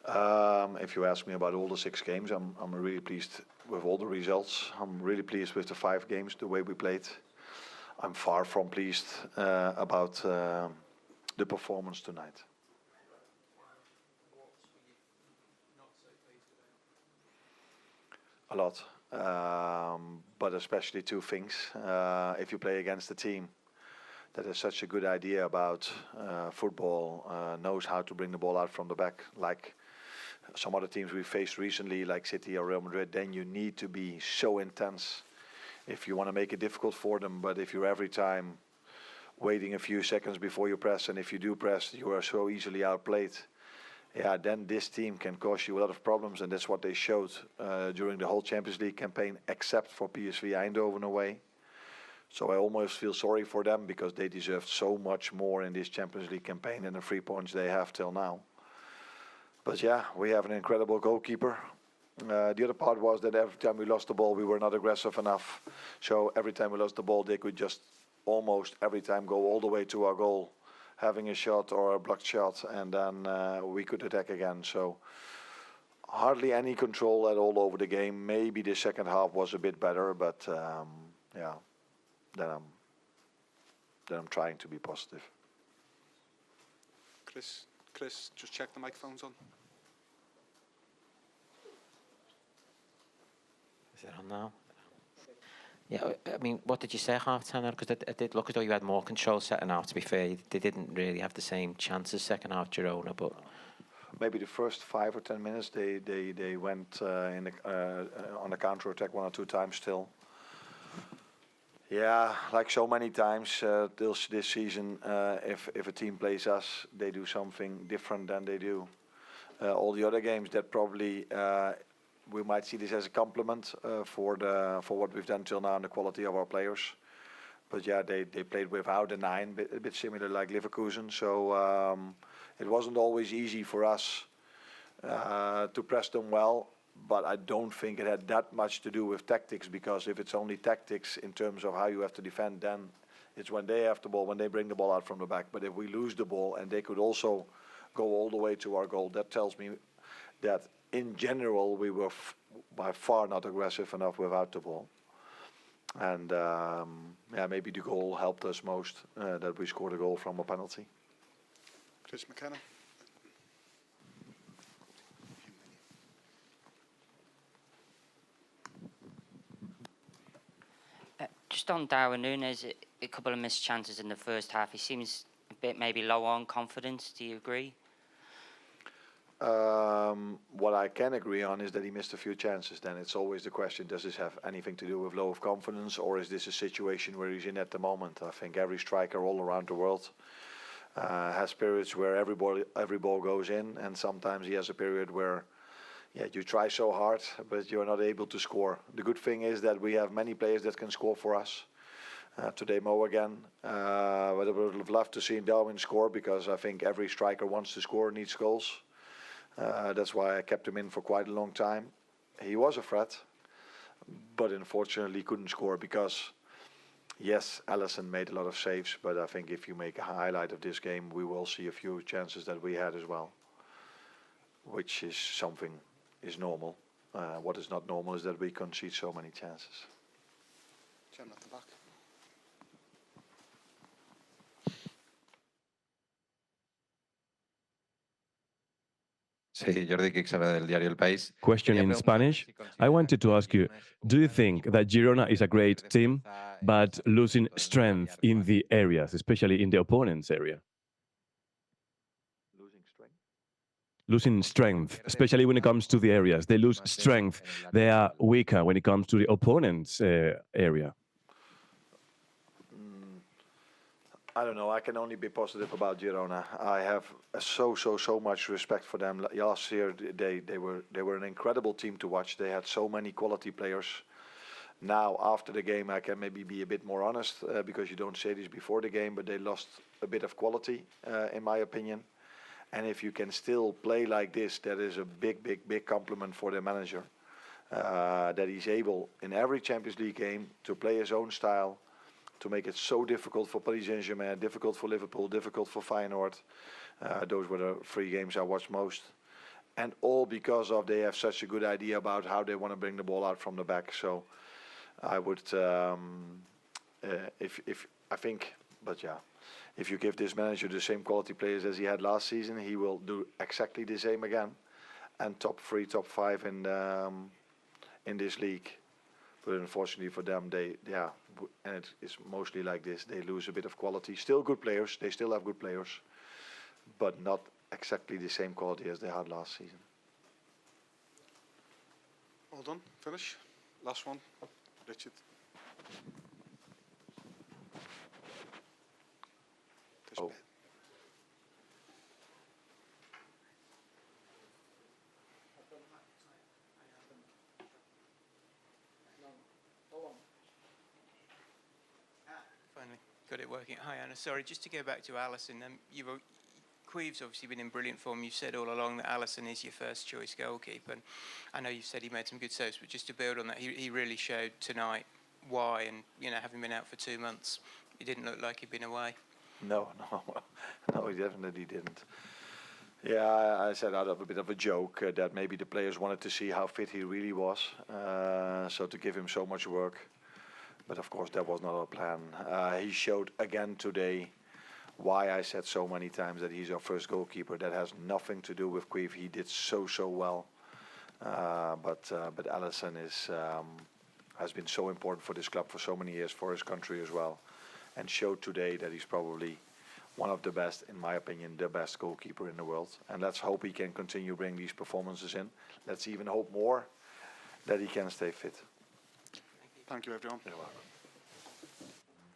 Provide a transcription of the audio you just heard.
If you ask me about all the 6 games, I'm really pleased with all the results. I'm really pleased with the 5 games, the way we played. I'm far from pleased about the performance tonight. A lot, but especially 2 things. If you play against a team that has such a good idea about football, knows how to bring the ball out from the back, like some other teams we faced recently, like City or Real Madrid, then you need to be so intense if you want to make it difficult for them. But if you're every time waiting a few seconds before you press, and if you do press, you are so easily outplayed, yeah, then this team can cause you a lot of problems, and that's what they showed during the whole Champions League campaign, except for PSV Eindhoven away. So I almost feel sorry for them, because they deserved so much more in this Champions League campaign than the 3 points they have till now. But yeah, we have an incredible goalkeeper. The other part was that every time we lost the ball, we were not aggressive enough. So every time we lost the ball, they could just almost every time go all the way to our goal, having a shot or a blocked shot, and then we could attack again. So hardly any control at all over the game. Maybe the second half was a bit better, but yeah, then I'm trying to be positive. Chris, just check the microphone's on. Is it on now? Yeah, I mean, what did you say half-time? Because it did look as though you had more control second half, to be fair. They didn't really have the same chances second half, Girona, but... Maybe the first 5 or 10 minutes, they went on the counter-attack 1 or 2 times still. Yeah, like so many times this season, if a team plays us, they do something different than they do all the other games. That probably we might see this as a compliment for what we've done till now and the quality of our players. But yeah, they played without a 9, a bit similar like Leverkusen. So it wasn't always easy for us to press them well. But I don't think it had that much to do with tactics, because if it's only tactics in terms of how you have to defend, then it's when they have the ball, when they bring the ball out from the back. But if we lose the ball and they could also go all the way to our goal, that tells me that in general we were by far not aggressive enough without the ball. And yeah, maybe the goal helped us most, that we scored a goal from a penalty. Chris McKenna. Just on Darwin Núñez, a couple of missed chances in the first half. He seems a bit maybe low on confidence. Do you agree? What I can agree on is that he missed a few chances. Then it's always the question, does this have anything to do with low of confidence, or is this a situation where he's in at the moment? I think every striker all around the world has periods where every ball goes in, and sometimes he has a period where you try so hard, but you're not able to score. The good thing is that we have many players that can score for us. Today Mo again, but I would have loved to see Darwin score, because I think every striker wants to score, needs goals. That's why I kept him in for quite a long time. He was a threat, but unfortunately couldn't score, because yes, Alisson made a lot of saves, but I think if you make a highlight of this game, we will see a few chances that we had as well, which is something is normal. What is not normal is that we concede so many chances. Jen at the back. Sí, Jordi Quixara del diario El País. Question in Spanish. I wanted to ask you, do you think that Girona is a great team, but losing strength in the areas, especially in the opponent's area? Losing strength, especially when it comes to the areas. They lose strength. They are weaker when it comes to the opponent's area. I don't know. I can only be positive about Girona. I have so much respect for them. Last year they were an incredible team to watch. They had so many quality players. Now after the game, I can maybe be a bit more honest, because you don't say this before the game, but they lost a bit of quality, in my opinion. And if you can still play like this, that is a big compliment for the manager. That he's able in every Champions League game to play his own style, to make it so difficult for Paris Saint-Germain, difficult for Liverpool, difficult for Feyenoord. Those were the 3 games I watched most. and all because of they have such a good idea about how they want to bring the ball out from the back. So I would, if I think, but yeah, if you give this manager the same quality players as he had last season, he will do exactly the same again, and top 3, top 5 in this league. But unfortunately for them, and it's mostly like this. They lose a bit of quality. Still good players. They still have good players, but not exactly the same quality as they had last season. All done. Finish. Last one. Richard. Oh. Finally got it working. Hi Anna, sorry, just to go back to Alisson. Queve's obviously been in brilliant form. You've said all along that Alisson is your first choice goalkeeper. And I know you've said he made some good saves, but just to build on that, he really showed tonight why. And having been out for 2 months, he didn't look like he'd been away. No, he definitely didn't. Yeah, I said out of a bit of a joke that maybe the players wanted to see how fit he really was, so to give him so much work. But of course that was not our plan. He showed again today why I said so many times that he's our first goalkeeper. That has nothing to do with Queeve. He did so well. But Alisson has been so important for this club for so many years, for his country as well, and showed today that he's probably one of the best, in my opinion, the best goalkeeper in the world. And let's hope he can continue bringing these performances in. Let's even hope more that he can stay fit. Thank you, everyone. You're welcome.